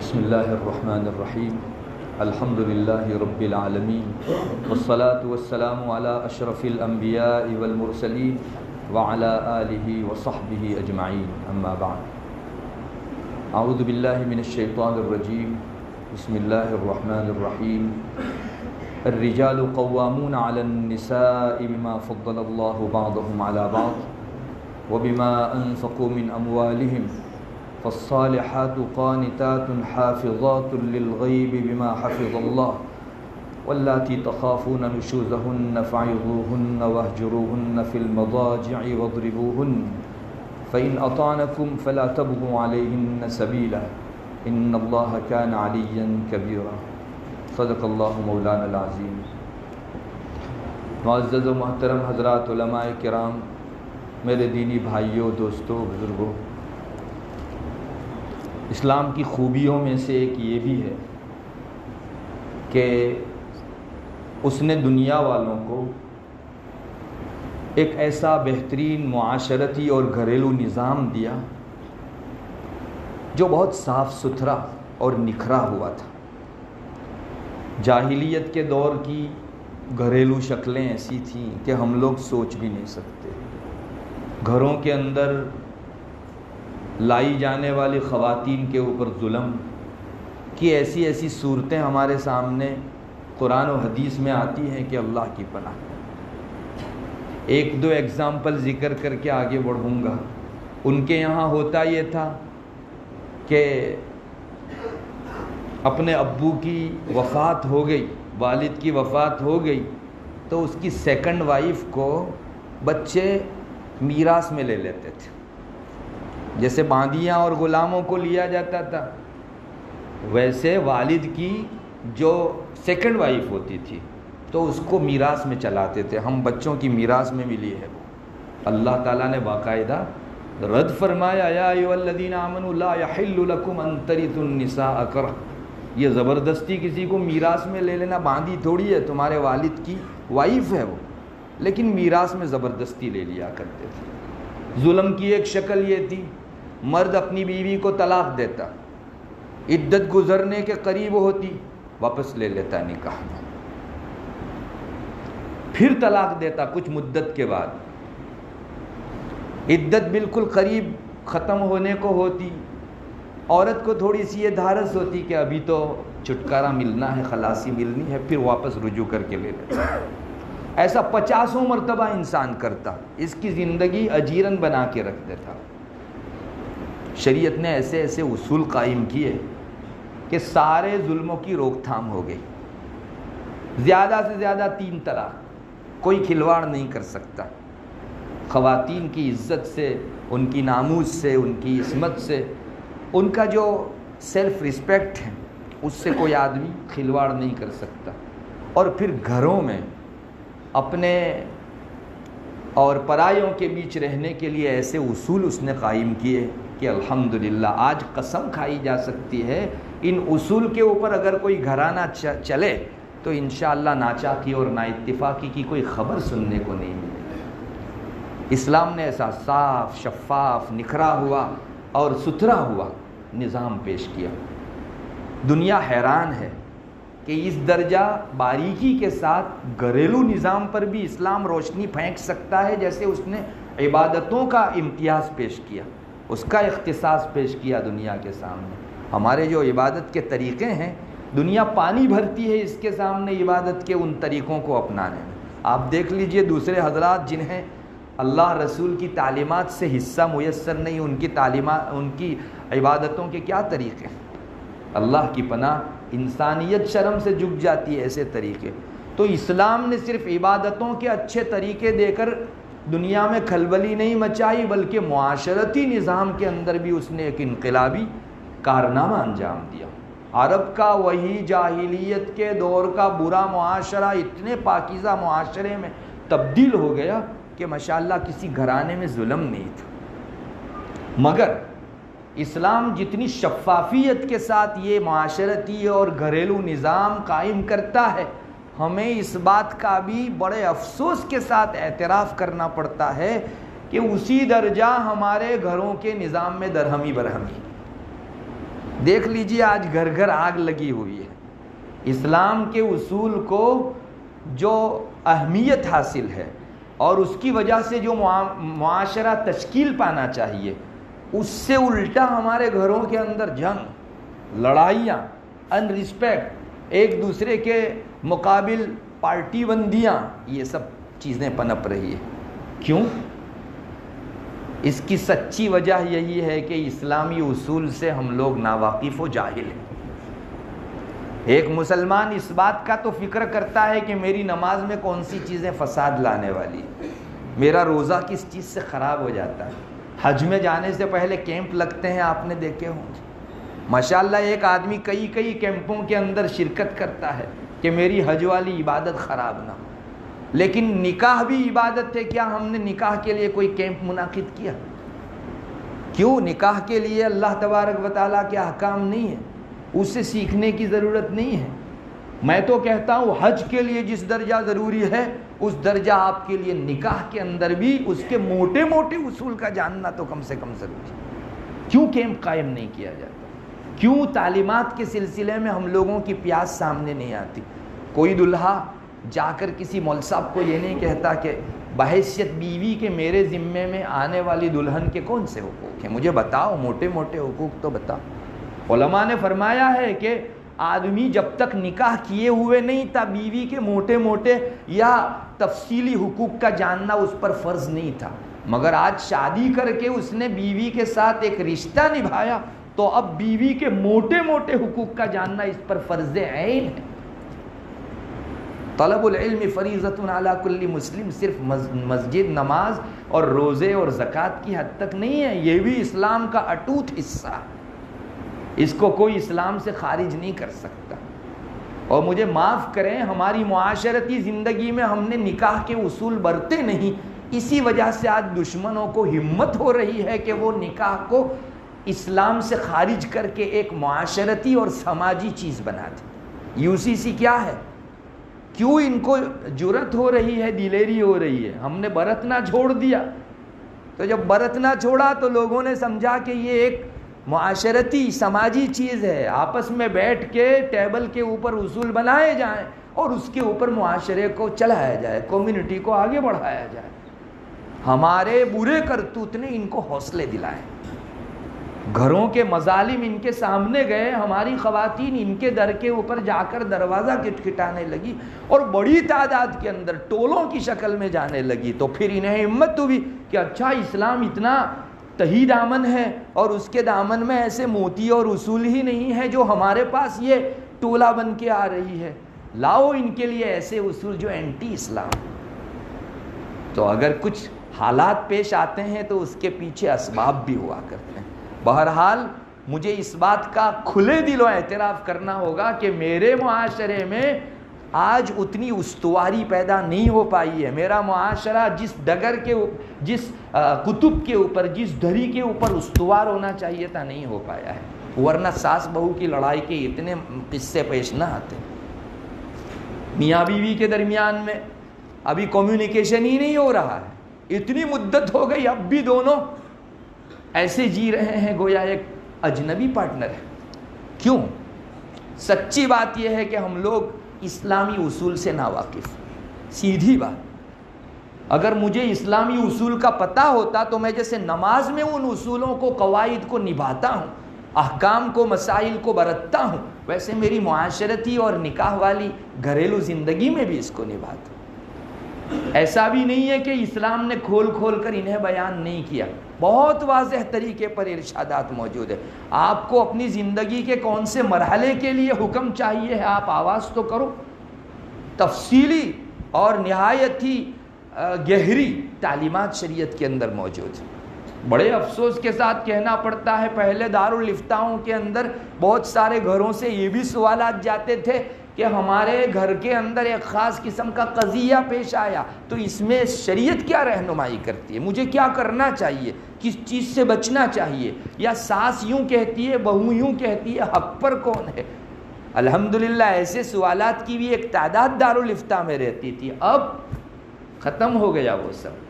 بسم اللہ الرحمن الرحیم الحمد للہ رب العالمین والصلاة والسلام علی اشرف الانبیاء والمرسلین وعلی آلہ وصحبہ اجمعین اما بعد اعوذ باللہ من الشیطان الرجیم بسم اللہ الرحمن الرحیم الرجال قوامون علی النساء بما فضل اللہ بعضهم علی بعض وبما انفقوا من اموالهم فالصالحات قانتات حافظات للغيب بما حفظ الله واللاتي تخافون نشوزهن فعظوهن واهجروهن في المضاجع واضربوهن فإن أطعنكم فلا تبغوا عليهن سبيلا إن الله كان عليا كبيرا صدق الله مولانا العظيم. معزز و محترم حضرات علماء کرام، میرے دینی بھائیوں، دوستوں، بزرگوں، اسلام کی خوبیوں میں سے ایک یہ بھی ہے کہ اس نے دنیا والوں کو ایک ایسا بہترین معاشرتی اور گھریلو نظام دیا جو بہت صاف ستھرا اور نکھرا ہوا تھا. جاہلیت کے دور کی گھریلو شکلیں ایسی تھیں کہ ہم لوگ سوچ بھی نہیں سکتے. گھروں کے اندر لائی جانے والی خواتین کے اوپر ظلم کی ایسی ایسی صورتیں ہمارے سامنے قرآن و حدیث میں آتی ہیں کہ اللہ کی پناہ. ایک دو ایگزامپل ذکر کر کے آگے بڑھوں گا. ان کے یہاں ہوتا یہ تھا کہ اپنے ابو کی وفات ہو گئی، والد کی وفات ہو گئی، تو اس کی سیکنڈ وائف کو بچے میراث میں لے لیتے تھے. جیسے باندیاں اور غلاموں کو لیا جاتا تھا، ویسے والد کی جو سیکنڈ وائف ہوتی تھی تو اس کو میراث میں چلاتے تھے. ہم بچوں کی میراث میں ملی ہے. اللہ تعالیٰ نے باقاعدہ رد فرمایا، یا ایھا الذین آمنوا لا یحل لکم ان ترثوا النساء کرہ. یہ زبردستی کسی کو میراث میں لے لینا، باندی تھوڑی ہے، تمہارے والد کی وائف ہے وہ، لیکن میراث میں زبردستی لے لیا کرتے تھے. ظلم کی ایک شکل یہ تھی، مرد اپنی بیوی کو طلاق دیتا، عدت گزرنے کے قریب ہوتی واپس لے لیتا نکاح میں، پھر طلاق دیتا کچھ مدت کے بعد. عدت بالکل قریب ختم ہونے کو ہوتی، عورت کو تھوڑی سی یہ دھارس ہوتی کہ ابھی تو چھٹکارا ملنا ہے، خلاصی ملنی ہے، پھر واپس رجوع کر کے لے لیتا. ایسا 50 مرتبہ انسان کرتا، اس کی زندگی اجیرن بنا کے رکھ دیتا. شریعت نے ایسے ایسے اصول قائم کیے کہ سارے ظلموں کی روک تھام ہو گئی. زیادہ سے زیادہ 3 طلاق، کوئی کھلواڑ نہیں کر سکتا. خواتین کی عزت سے، ان کی ناموس سے، ان کی عصمت سے، ان کا جو سیلف ریسپیکٹ ہے اس سے کوئی آدمی کھلواڑ نہیں کر سکتا. اور پھر گھروں میں اپنے اور پرایوں کے بیچ رہنے کے لیے ایسے اصول اس نے قائم کیے کہ الحمدللہ آج قسم کھائی جا سکتی ہے ان اصول کے اوپر اگر کوئی گھرانہ چلے تو انشاءاللہ ناچاقی اور نااتفاقی کی کوئی خبر سننے کو نہیں ملے. اسلام نے ایسا صاف، شفاف، نکھرا ہوا اور ستھرا ہوا نظام پیش کیا. دنیا حیران ہے کہ اس درجہ باریکی کے ساتھ گھریلو نظام پر بھی اسلام روشنی پھینک سکتا ہے. جیسے اس نے عبادتوں کا امتیاز پیش کیا، اس کا اختصاص پیش کیا دنیا کے سامنے. ہمارے جو عبادت کے طریقے ہیں، دنیا پانی بھرتی ہے اس کے سامنے عبادت کے ان طریقوں کو اپنانے میں. آپ دیکھ لیجئے دوسرے حضرات جنہیں اللہ رسول کی تعلیمات سے حصہ میسر نہیں، ان کی تعلیمات، ان کی عبادتوں کے کیا طریقے ہیں. اللہ کی پناہ، انسانیت شرم سے جھک جاتی ہے ایسے طریقے. تو اسلام نے صرف عبادتوں کے اچھے طریقے دے کر دنیا میں کھلبلی نہیں مچائی، بلکہ معاشرتی نظام کے اندر بھی اس نے ایک انقلابی کارنامہ انجام دیا. عرب کا وہی جاہلیت کے دور کا برا معاشرہ اتنے پاکیزہ معاشرے میں تبدیل ہو گیا کہ ماشاءاللہ کسی گھرانے میں ظلم نہیں تھا. مگر اسلام جتنی شفافیت کے ساتھ یہ معاشرتی اور گھریلو نظام قائم کرتا ہے، ہمیں اس بات کا بھی بڑے افسوس کے ساتھ اعتراف کرنا پڑتا ہے کہ اسی درجہ ہمارے گھروں کے نظام میں درہمی برہمی. دیکھ لیجیے آج گھر گھر آگ لگی ہوئی ہے. اسلام کے اصول کو جو اہمیت حاصل ہے اور اس کی وجہ سے جو معاشرہ تشکیل پانا چاہیے، اس سے الٹا ہمارے گھروں کے اندر جنگ، لڑائیاں، ان رسپیکٹ، ایک دوسرے کے مقابل پارٹی بندیاں، یہ سب چیزیں پنپ رہی ہیں. کیوں؟ اس کی سچی وجہ یہی ہے کہ اسلامی اصول سے ہم لوگ ناواقف و جاہل ہیں. ایک مسلمان اس بات کا تو فکر کرتا ہے کہ میری نماز میں کون سی چیزیں فساد لانے والی ہے، میرا روزہ کس چیز سے خراب ہو جاتا ہے. حج میں جانے سے پہلے کیمپ لگتے ہیں، آپ نے دیکھے ہوں گے. ماشاءاللہ ایک آدمی کئی کیمپوں کے اندر شرکت کرتا ہے کہ میری حج والی عبادت خراب نہ ہو. لیکن نکاح بھی عبادت ہے. کیا ہم نے نکاح کے لیے کوئی کیمپ منعقد کیا؟ کیوں؟ نکاح کے لیے اللہ تبارک و تعالیٰ کے احکام نہیں ہیں، اس سے سیکھنے کی ضرورت نہیں ہے. میں تو کہتا ہوں حج کے لیے جس درجہ ضروری ہے اس درجہ آپ کے لیے نکاح کے اندر بھی اس کے موٹے موٹے اصول کا جاننا تو کم سے کم ضروری ہے. کیوں کیمپ قائم نہیں کیا جاتا؟ کیوں تعلیمات کے سلسلے میں ہم لوگوں کی پیاس سامنے نہیں آتی؟ کوئی دلہا جا کر کسی مول صاحب کو یہ نہیں کہتا کہ بحیثیت بیوی کے میرے ذمے میں آنے والی دلہن کے کون سے حقوق ہیں، مجھے بتاؤ، موٹے موٹے حقوق تو بتاؤ. علماء نے فرمایا ہے کہ آدمی جب تک نکاح کیے ہوئے نہیں تھا بیوی کے موٹے موٹے یا تفصیلی حقوق کا جاننا اس پر فرض نہیں تھا، مگر آج شادی کر کے اس نے بیوی کے ساتھ ایک رشتہ نبھایا تو اب بیوی کے موٹے موٹے حقوق کا جاننا اس پر فرض عین ہے. طلب العلم فریضۃ علی کل مسلم صرف مسجد، نماز اور روزے اور زکوٰۃ کی حد تک نہیں ہے، یہ بھی اسلام کا اٹوٹ حصہ ہے. اس کو کوئی اسلام سے خارج نہیں کر سکتا. اور مجھے معاف کریں، ہماری معاشرتی زندگی میں ہم نے نکاح کے اصول برتے نہیں، اسی وجہ سے آج دشمنوں کو ہمت ہو رہی ہے کہ وہ نکاح کو اسلام سے خارج کر کے ایک معاشرتی اور سماجی چیز بنا دیں. UCC کیا ہے؟ کیوں ان کو جرأت ہو رہی ہے، دلیری ہو رہی ہے؟ ہم نے برتنا چھوڑ دیا. تو جب برتنا چھوڑا تو لوگوں نے سمجھا کہ یہ ایک معاشرتی سماجی چیز ہے، آپس میں بیٹھ کے ٹیبل کے اوپر اصول بنائے جائیں اور اس کے اوپر معاشرے کو چلایا جائے، کمیونٹی کو آگے بڑھایا جائے. ہمارے برے کرتوت نے ان کو حوصلے دلائے، گھروں کے مظالم ان کے سامنے گئے، ہماری خواتین ان کے در کے اوپر جا کر دروازہ کھٹکھٹانے لگی اور بڑی تعداد کے اندر ٹولوں کی شکل میں جانے لگی. تو پھر انہیں ہمت ہوئی کہ اچھا اسلام اتنا تہی دامن ہے اور اس کے دامن میں ایسے موتی اور اصول ہی نہیں ہے جو ہمارے پاس یہ ٹولہ بن کے آ رہی ہے، لاؤ ان کے لیے ایسے اصول جو اینٹی اسلام. تو اگر کچھ حالات پیش آتے ہیں تو اس کے پیچھے اسباب بھی ہوا کرتے ہیں. بہرحال مجھے اس بات کا کھلے دلوں اعتراف کرنا ہوگا کہ میرے معاشرے میں آج اتنی استواری پیدا نہیں ہو پائی ہے. میرا معاشرہ جس ڈگر کے، جس کتب کے اوپر، جس دھری کے اوپر استوار ہونا چاہیے تھا نہیں ہو پایا ہے. ورنہ ساس بہو کی لڑائی کے اتنے قصے پیش نہ آتے. میاں بیوی کے درمیان میں ابھی کمیونیکیشن ہی نہیں ہو رہا ہے، اتنی مدت ہو گئی، اب بھی دونوں ایسے جی رہے ہیں گویا ایک اجنبی پارٹنر ہے. کیوں؟ سچی بات یہ ہے کہ ہم لوگ اسلامی اصول سے ناواقف. سیدھی بات. اگر مجھے اسلامی اصول کا پتہ ہوتا تو میں جیسے نماز میں ان اصولوں کو، قواعد کو نبھاتا ہوں، احکام کو، مسائل کو برتتا ہوں، ویسے میری معاشرتی اور نکاح والی گھریلو زندگی میں بھی اس کو نبھاتا ہوں. ایسا بھی نہیں ہے کہ اسلام نے کھول کھول کر انہیں بیان نہیں کیا، بہت واضح طریقے پر ارشادات موجود ہے. آپ کو اپنی زندگی کے کون سے مرحلے کے لیے حکم چاہیے ہے، آپ آواز تو کرو. تفصیلی اور نہایت ہی گہری تعلیمات شریعت کے اندر موجود ہے. بڑے افسوس کے ساتھ کہنا پڑتا ہے، پہلے دارالفتاؤں کے اندر بہت سارے گھروں سے یہ بھی سوالات جاتے تھے کہ ہمارے گھر کے اندر ایک خاص قسم کا قضیہ پیش آیا تو اس میں شریعت کیا رہنمائی کرتی ہے، مجھے کیا کرنا چاہیے، کس چیز سے بچنا چاہیے، یا ساس یوں کہتی ہے، بہو یوں کہتی ہے، حق پر کون ہے. الحمدللہ ایسے سوالات کی بھی ایک تعداد دارالفتاء میں رہتی تھی. اب ختم ہو گیا وہ سب.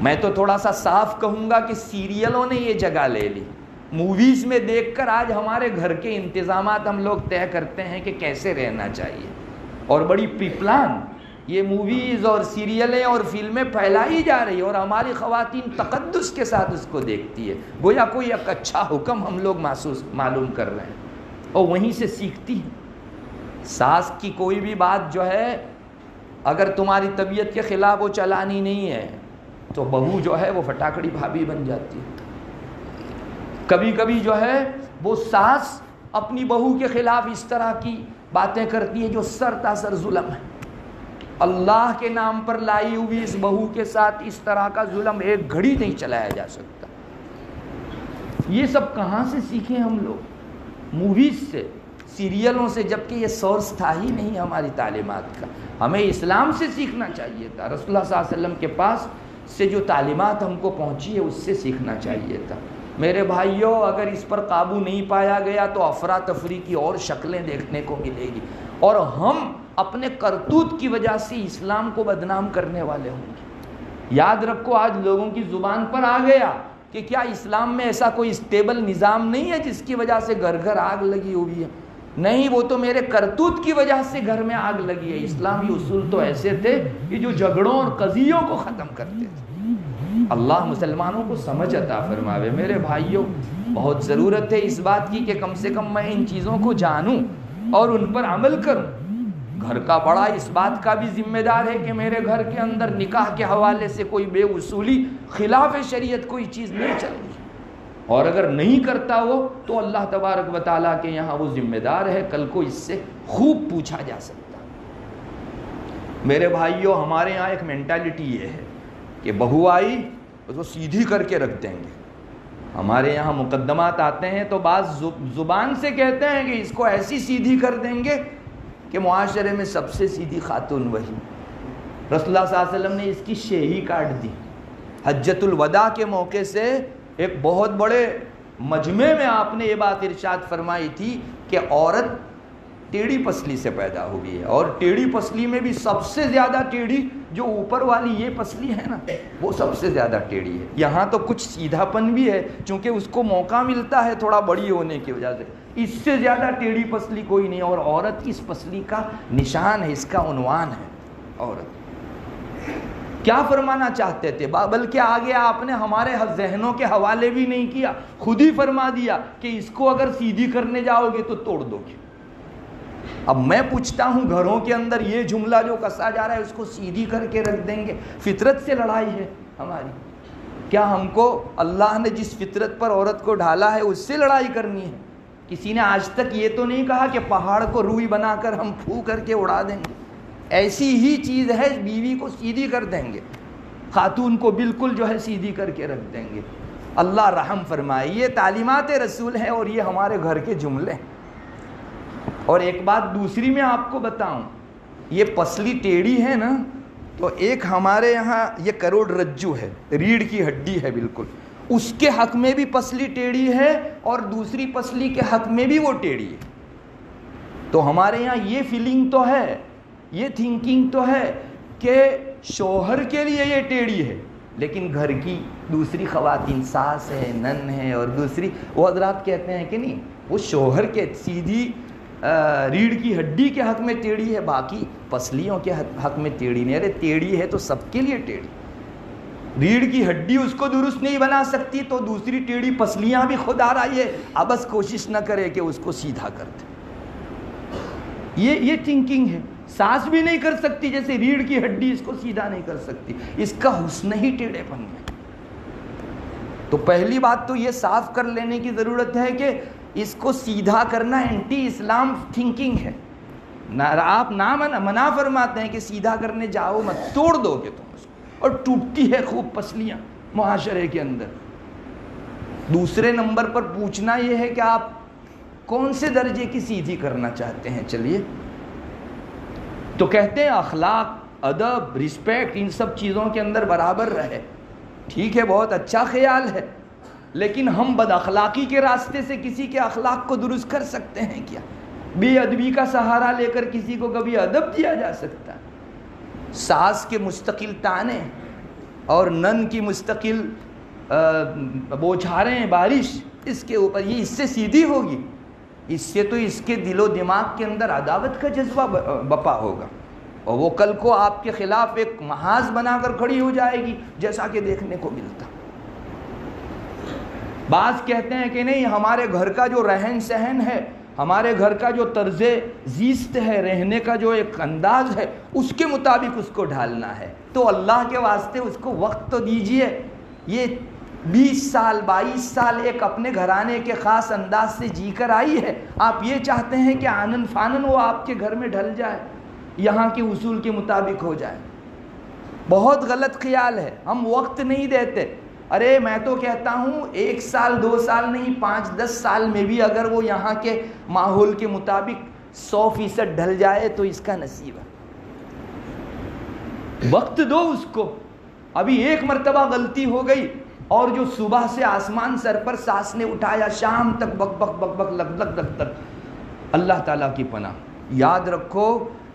میں تو تھوڑا سا صاف کہوں گا کہ سیریلوں نے یہ جگہ لے لی. موویز میں دیکھ کر آج ہمارے گھر کے انتظامات ہم لوگ طے کرتے ہیں کہ کیسے رہنا چاہیے، اور بڑی پری پلان یہ موویز اور سیریلیں اور فلمیں پھیلائی جا رہی، اور ہماری خواتین تقدس کے ساتھ اس کو دیکھتی ہے، گویا کوئی ایک اچھا حکم ہم لوگ معلوم کر رہے ہیں، اور وہیں سے سیکھتی ہیں۔ ساس کی کوئی بھی بات جو ہے اگر تمہاری طبیعت کے خلاف وہ چلانی نہیں ہے تو بہو جو ہے وہ فٹاکڑی بھابھی بن جاتی ہے۔ کبھی کبھی جو ہے وہ ساس اپنی بہو کے خلاف اس طرح کی باتیں کرتی ہے جو سر تاسر ظلم ہے۔ اللہ کے نام پر لائی ہوئی اس بہو کے ساتھ اس طرح کا ظلم ایک گھڑی نہیں چلایا جا سکتا۔ یہ سب کہاں سے سیکھیں ہم لوگ؟ موویز سے، سیریلوں سے، جبکہ یہ سورس تھا ہی نہیں ہماری تعلیمات کا۔ ہمیں اسلام سے سیکھنا چاہیے تھا، رسول اللہ صلی اللہ علیہ وسلم کے پاس سے جو تعلیمات ہم کو پہنچی ہے اس سے سیکھنا چاہیے تھا۔ میرے بھائیوں، اگر اس پر قابو نہیں پایا گیا تو افراتفری کی اور شکلیں دیکھنے کو ملے گی، اور ہم اپنے کرتوت کی وجہ سے اسلام کو بدنام کرنے والے ہوں گے۔ یاد رکھو، آج لوگوں کی زبان پر آ گیا کہ کیا اسلام میں ایسا کوئی اسٹیبل نظام نہیں ہے جس کی وجہ سے گھر گھر آگ لگی ہوئی ہے؟ نہیں، وہ تو میرے کرتوت کی وجہ سے گھر میں آگ لگی ہے۔ اسلامی اصول تو ایسے تھے کہ جو جھگڑوں اور قضیوں کو ختم کرتے تھے۔ اللہ مسلمانوں کو سمجھ عطا فرماوے۔ میرے بھائیوں، بہت ضرورت ہے اس بات کی کہ کم سے کم میں ان چیزوں کو جانوں اور ان پر عمل کروں۔ گھر کا بڑا اس بات کا بھی ذمہ دار ہے کہ میرے گھر کے اندر نکاح کے حوالے سے کوئی بے اصولی خلاف شریعت کوئی چیز نہیں چل رہی، اور اگر نہیں کرتا وہ تو اللہ تبارک و تعالیٰ کے یہاں وہ ذمہ دار ہے، کل کو اس سے خوب پوچھا جا سکتا۔ میرے بھائیوں، ہمارے یہاں ایک مینٹالٹی یہ ہے کہ بہو آئی اس کو سیدھی کر کے رکھ دیں گے۔ ہمارے یہاں مقدمات آتے ہیں تو بعض زبان سے کہتے ہیں کہ اس کو ایسی سیدھی کر دیں گے کہ معاشرے میں سب سے سیدھی خاتون وہی۔ رسول اللہ صلی اللہ علیہ وسلم نے اس کی شیہی کاٹ دی۔ حجۃ الوداع کے موقع سے ایک بہت بڑے مجمع میں آپ نے یہ بات ارشاد فرمائی تھی کہ عورت ٹیڑھی پسلی سے پیدا ہوئی ہے، اور ٹیڑھی پسلی میں بھی سب سے زیادہ ٹیڑھی جو اوپر والی یہ پسلی ہے نا، وہ سب سے زیادہ ٹیڑھی ہے۔ یہاں تو کچھ سیدھا پن بھی ہے چونکہ اس کو موقع ملتا ہے تھوڑا بڑی ہونے کی وجہ سے، اس سے زیادہ ٹیڑھی پسلی کوئی نہیں، اور عورت اس پسلی کا نشان ہے، اس کا عنوان ہے عورت۔ کیا فرمانا چاہتے تھے؟ بلکہ آگے آپ نے ہمارے ذہنوں کے حوالے بھی نہیں کیا، خود ہی فرما دیا کہ اس کو اگر سیدھی کرنے جاؤ گے تو توڑ دو گے۔ اب میں پوچھتا ہوں، گھروں کے اندر یہ جملہ جو کسا جا رہا ہے اس کو سیدھی کر کے رکھ دیں گے، فطرت سے لڑائی ہے ہماری۔ کیا ہم کو اللہ نے جس فطرت پر عورت کو ڈھالا ہے اس سے لڑائی کرنی ہے؟ کسی نے آج تک یہ تو نہیں کہا کہ پہاڑ کو روئی بنا کر ہم پھو کر کے اڑا دیں گے۔ ایسی ہی چیز ہے، بیوی کو سیدھی کر دیں گے، خاتون کو بالکل جو ہے سیدھی کر کے رکھ دیں گے۔ اللہ رحم فرمائے، یہ تعلیمات رسول ہیں اور یہ ہمارے گھر کے جملے ہیں۔ اور ایک بات دوسری میں آپ کو بتاؤں، یہ پسلی ٹیڑھی ہے نا، تو ایک ہمارے یہاں یہ کروڑ رجو ہے، ریڑھ کی ہڈی ہے بالکل، اس کے حق میں بھی پسلی ٹیڑھی ہے اور دوسری پسلی کے حق میں بھی وہ ٹیڑھی ہے۔ تو ہمارے یہاں یہ فیلنگ تو ہے، یہ تھنکنگ تو ہے کہ شوہر کے لیے یہ ٹیڑھی ہے، لیکن گھر کی دوسری خواتین، ساس ہے، نن ہے، اور دوسری وہ حضرات کہتے ہیں کہ نہیں، وہ شوہر کے سیدھی ریڑھ کی ہڈی کے حق میں ٹیڑھی ہے، باقی پسلیوں کے حق میں ٹیڑھی نہیں۔ ارے ٹیڑھی ہے تو سب کے لیے ٹیڑھی، ریڑھ کی ہڈی اس کو درست نہیں بنا سکتی تو دوسری ٹیڑھی پسلیاں بھی خود آ رہی ہے، اب بس کوشش نہ کرے کہ اس کو سیدھا کر دے۔ یہ تھنکنگ ہے، ساس بھی نہیں کر سکتی جیسے ریڑھ کی ہڈی اس کو سیدھا نہیں کر سکتی، اس کا حسن ہی ٹیڑھے پن میں۔ تو پہلی بات تو یہ صاف کر لینے کی ضرورت ہے کہ اس کو سیدھا کرنا اینٹی اسلام تھنکنگ ہے۔ آپ منع فرماتے ہیں کہ سیدھا کرنے جاؤ مت، توڑ دو گے تم اس کو، اور ٹوٹتی ہے خوب پسلیاں معاشرے کے اندر۔ دوسرے نمبر پر پوچھنا یہ ہے کہ آپ کون سے درجے کی سیدھی کرنا چاہتے ہیں؟ چلیے، تو کہتے ہیں اخلاق، ادب، رسپیکٹ ان سب چیزوں کے اندر برابر رہے۔ ٹھیک ہے، بہت اچھا خیال ہے، لیکن ہم بد اخلاقی کے راستے سے کسی کے اخلاق کو درست کر سکتے ہیں کیا؟ بے ادبی کا سہارا لے کر کسی کو کبھی ادب دیا جا سکتا ہے؟ ساس کے مستقل تانے اور نن کی مستقل بوچھاریں، بارش، اس کے اوپر، یہ اس سے سیدھی ہوگی، اس سے تو اس کے دل و دماغ کے اندر عداوت کا جذبہ بپا ہوگا، اور وہ کل کو آپ کے خلاف ایک محاذ بنا کر کھڑی ہو جائے گی، جیسا کہ دیکھنے کو ملتا۔ بعض کہتے ہیں کہ نہیں، ہمارے گھر کا جو رہن سہن ہے، ہمارے گھر کا جو طرز زیست ہے، رہنے کا جو ایک انداز ہے، اس کے مطابق اس کو ڈھالنا ہے۔ تو اللہ کے واسطے اس کو وقت تو دیجئے، یہ 20 سال 22 سال ایک اپنے گھرانے کے خاص انداز سے جی کر آئی ہے، آپ یہ چاہتے ہیں کہ آنن فانن وہ آپ کے گھر میں ڈھل جائے، یہاں کے اصول کے مطابق ہو جائے؟ بہت غلط خیال ہے، ہم وقت نہیں دیتے۔ ارے میں تو کہتا ہوں 1 سال 2 سال نہیں، 5-10 سال میں بھی اگر وہ یہاں کے ماحول کے مطابق 100% ڈھل جائے تو اس کا نصیب ہے۔ وقت دو اس کو۔ ابھی ایک مرتبہ غلطی ہو گئی اور جو صبح سے آسمان سر پر سانس نے اٹھایا، شام تک بک بک بک بک لگ لگ لگ تک، اللہ تعالیٰ کی پناہ۔ یاد رکھو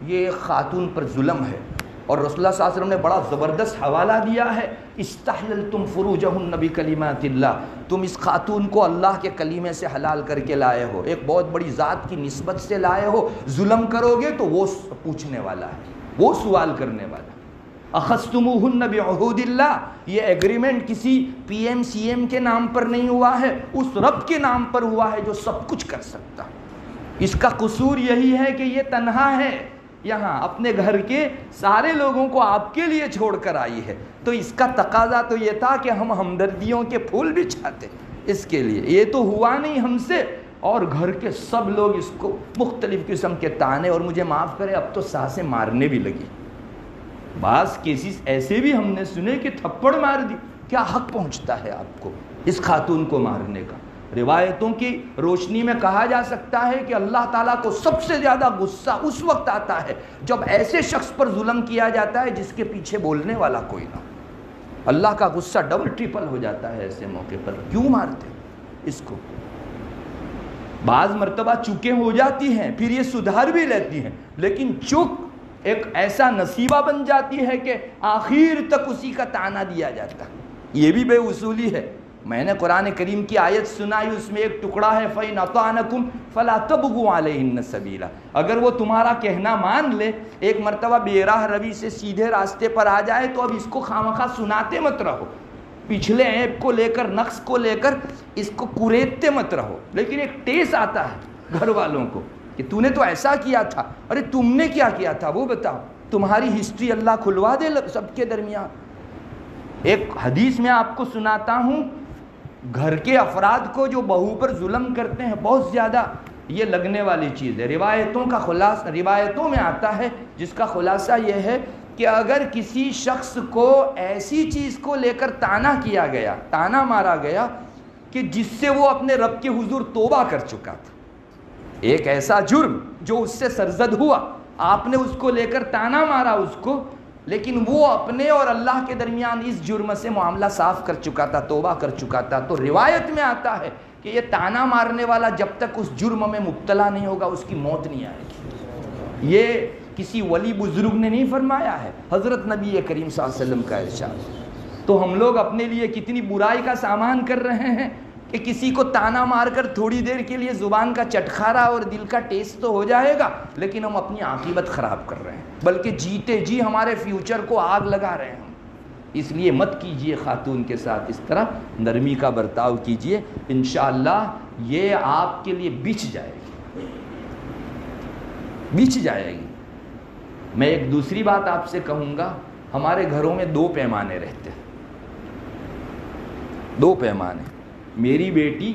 یہ ایک خاتون پر ظلم ہے، اور رسول اللہ صلی اللہ علیہ وسلم نے بڑا زبردست حوالہ دیا ہے، استحللتم فروجہن بکلمات اللہ، تم اس خاتون کو اللہ کے کلیمے سے حلال کر کے لائے ہو، ایک بہت بڑی ذات کی نسبت سے لائے ہو، ظلم کرو گے تو وہ پوچھنے والا ہے، وہ سوال کرنے والا ہے۔ اخذتموہن بعہود اللہ، یہ ایگریمنٹ کسی پی ایم سی ایم کے نام پر نہیں ہوا ہے، اس رب کے نام پر ہوا ہے جو سب کچھ کر سکتا۔ اس کا قصور یہی ہے کہ یہ تنہا ہے، یہاں اپنے گھر کے سارے لوگوں کو آپ کے لیے چھوڑ کر آئی ہے، تو اس کا تقاضا تو یہ تھا کہ ہم ہمدردیوں کے پھول بھی چاہتے اس کے لیے، یہ تو ہوا نہیں ہم سے، اور گھر کے سب لوگ اس کو مختلف قسم کے تانے، اور مجھے معاف کرے اب تو سانسیں مارنے بھی لگی۔ بعض کیسز ایسے بھی ہم نے سنے کہ تھپڑ مار دی۔ کیا حق پہنچتا ہے آپ کو اس خاتون کو مارنے کا؟ روایتوں کی روشنی میں کہا جا سکتا ہے کہ اللہ تعالیٰ کو سب سے زیادہ غصہ اس وقت آتا ہے جب ایسے شخص پر ظلم کیا جاتا ہے جس کے پیچھے بولنے والا کوئی نہ۔ اللہ کا غصہ ڈبل ٹرپل ہو جاتا ہے ایسے موقع پر۔ کیوں مارتے اس کو؟ بعض مرتبہ چوکیں ہو جاتی ہیں، پھر یہ سدھار بھی لیتی ہیں، لیکن چوک ایک ایسا نصیبہ بن جاتی ہے کہ آخر تک اسی کا تانا دیا جاتا ہے۔ یہ بھی بے اصولی ہے۔ میں نے قرآن کریم کی آیت سنائی، اس میں ایک ٹکڑا ہے فَإِنْ أَطَعْنَكُمْ فَلَا تَبْغُوا عَلَيْهِنَّ سَبِيلًا، اگر وہ تمہارا کہنا مان لے، ایک مرتبہ بے راہ روی سے سیدھے راستے پر آ جائے، تو اب اس کو خامخواہ سناتے مت رہو، پچھلے عیب کو لے کر، نقص کو لے کر اس کو کوریدتے مت رہو، لیکن ایک ٹیس آتا ہے گھر والوں کو کہ تو نے تو ایسا کیا تھا، ارے تم نے کیا کیا تھا وہ بتاؤ، تمہاری ہسٹری اللہ کھلوا دے سب کے درمیان۔ ایک حدیث میں آپ کو سناتا ہوں، گھر کے افراد کو جو بہو پر ظلم کرتے ہیں، بہت زیادہ یہ لگنے والی چیز ہے۔ روایتوں کا خلاصہ، روایتوں میں آتا ہے جس کا خلاصہ یہ ہے کہ اگر کسی شخص کو ایسی چیز کو لے کر تانا کیا گیا، تانا مارا گیا کہ جس سے وہ اپنے رب کے حضور توبہ کر چکا تھا، ایک ایسا جرم جو اس سے سرزد ہوا، آپ نے اس کو لے کر تانا مارا اس کو، لیکن وہ اپنے اور اللہ کے درمیان اس جرم سے معاملہ صاف کر چکا تھا، توبہ کر چکا تھا، تو روایت میں آتا ہے کہ یہ تانا مارنے والا جب تک اس جرم میں مبتلا نہیں ہوگا اس کی موت نہیں آئے گی۔ یہ کسی ولی بزرگ نے نہیں فرمایا ہے، حضرت نبی کریم صلی اللہ علیہ وسلم کا ارشاد۔ تو ہم لوگ اپنے لیے کتنی برائی کا سامان کر رہے ہیں کہ کسی کو تانا مار کر تھوڑی دیر کے لیے زبان کا چٹخارا اور دل کا ٹیسٹ تو ہو جائے گا، لیکن ہم اپنی عاقبت خراب کر رہے ہیں، بلکہ جیتے جی ہمارے فیوچر کو آگ لگا رہے ہیں۔ اس لیے مت کیجئے خاتون کے ساتھ اس طرح، نرمی کا برتاؤ کیجئے، انشاءاللہ یہ آپ کے لیے بچ جائے گی، بچ جائے گی۔ میں ایک دوسری بات آپ سے کہوں گا، ہمارے گھروں میں 2 پیمانے رہتے ہیں، 2 پیمانے۔ میری بیٹی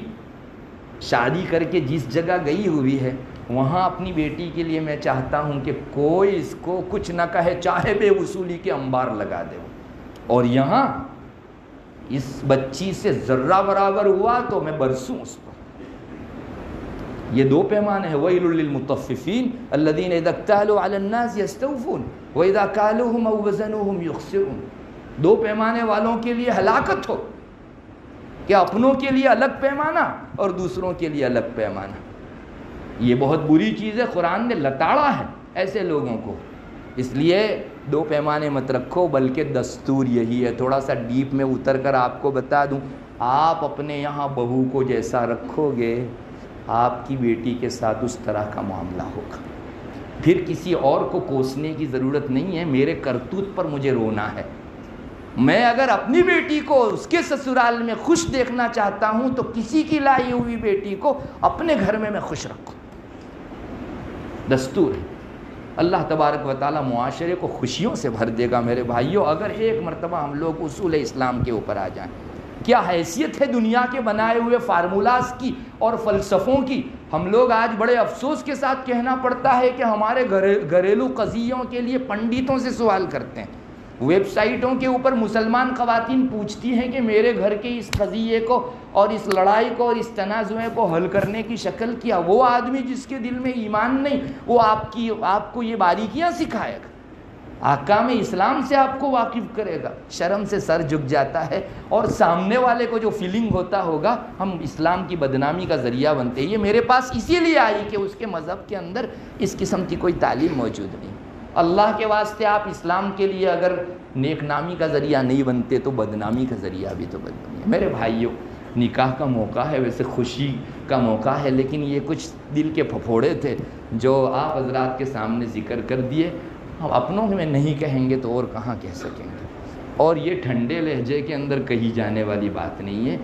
شادی کر کے جس جگہ گئی ہوئی ہے، وہاں اپنی بیٹی کے لیے میں چاہتا ہوں کہ کوئی اس کو کچھ نہ کہے، چاہے بے وصولی کے انبار لگا دے، اور یہاں اس بچی سے ذرہ برابر ہوا تو میں برسوں اس پر۔ یہ 2 پیمانے ہیں، وَيْلٌ لِّلْمُطَفِّفِينَ الَّذِينَ إِذَا اكْتَالُوا عَلَى النَّاسِ يَسْتَوْفُونَ وَإِذَا كَالُوهُمْ أَوْ وَزَنُوهُمْ يُخْسِرُونَ۔ 2 پیمانے والوں کے لیے ہلاکت ہو کہ اپنوں کے لیے الگ پیمانہ اور دوسروں کے لیے الگ پیمانہ۔ یہ بہت بری چیز ہے، قرآن نے لتاڑا ہے ایسے لوگوں کو۔ اس لیے 2 پیمانے مت رکھو، بلکہ دستور یہی ہے۔ تھوڑا سا ڈیپ میں اتر کر آپ کو بتا دوں، آپ اپنے یہاں بہو کو جیسا رکھو گے آپ کی بیٹی کے ساتھ اس طرح کا معاملہ ہوگا. پھر کسی اور کو کوسنے کی ضرورت نہیں ہے. میرے کرتوت پر مجھے رونا ہے. میں اگر اپنی بیٹی کو اس کے سسرال میں خوش دیکھنا چاہتا ہوں تو کسی کی لائی ہوئی بیٹی کو اپنے گھر میں خوش رکھوں. دستور ہے. اللہ تبارک و تعالیٰ معاشرے کو خوشیوں سے بھر دے گا. میرے بھائیوں، اگر ایک مرتبہ ہم لوگ اصول اسلام کے اوپر آ جائیں. کیا حیثیت ہے دنیا کے بنائے ہوئے فارمولاز کی اور فلسفوں کی. ہم لوگ آج بڑے افسوس کے ساتھ کہنا پڑتا ہے کہ ہمارے گھریلو قضیوں کے لیے پنڈتوں سے سوال کرتے ہیں. ویب سائٹوں کے اوپر مسلمان خواتین پوچھتی ہیں کہ میرے گھر کے اس قضیے کو اور اس لڑائی کو اور اس تنازع کو حل کرنے کی شکل کیا. وہ آدمی جس کے دل میں ایمان نہیں وہ آپ کو یہ باریکیاں سکھائے گا، احکام اسلام سے آپ کو واقف کرے گا. شرم سے سر جھک جاتا ہے اور سامنے والے کو جو فیلنگ ہوتا ہوگا ہم اسلام کی بدنامی کا ذریعہ بنتے ہیں. یہ میرے پاس اسی لیے آئی کہ اس کے مذہب کے اندر اس قسم کی کوئی تعلیم موجود نہیں. اللہ کے واسطے آپ اسلام کے لیے اگر نیک نامی کا ذریعہ نہیں بنتے تو بدنامی کا ذریعہ بھی تو بدنامی ہے. میرے بھائیوں، نکاح کا موقع ہے، ویسے خوشی کا موقع ہے، لیکن یہ کچھ دل کے پھپھوڑے تھے جو آپ حضرات کے سامنے ذکر کر دیے. ہم اپنوں میں نہیں کہیں گے تو اور کہاں کہہ سکیں گے. اور یہ ٹھنڈے لہجے کے اندر کہی جانے والی بات نہیں ہے.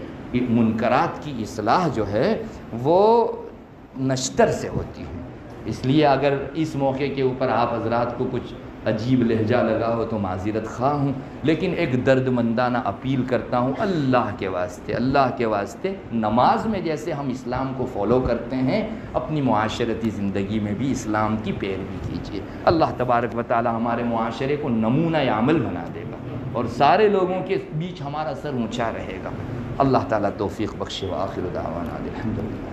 منکرات کی اصلاح جو ہے وہ نشتر سے ہوتی ہے. اس لیے اگر اس موقع کے اوپر آپ حضرات کو کچھ عجیب لہجہ لگا ہو تو معذرت خواہ ہوں، لیکن ایک درد مندانہ اپیل کرتا ہوں اللہ کے واسطے نماز میں جیسے ہم اسلام کو فالو کرتے ہیں اپنی معاشرتی زندگی میں بھی اسلام کی پیروی کیجیے. اللہ تبارک و تعالی ہمارے معاشرے کو نمونہ عمل بنا دے گا اور سارے لوگوں کے بیچ ہمارا سر اونچا رہے گا. اللہ تعالیٰ توفیق بخشے. وآخر دعوانا الحمدللہ.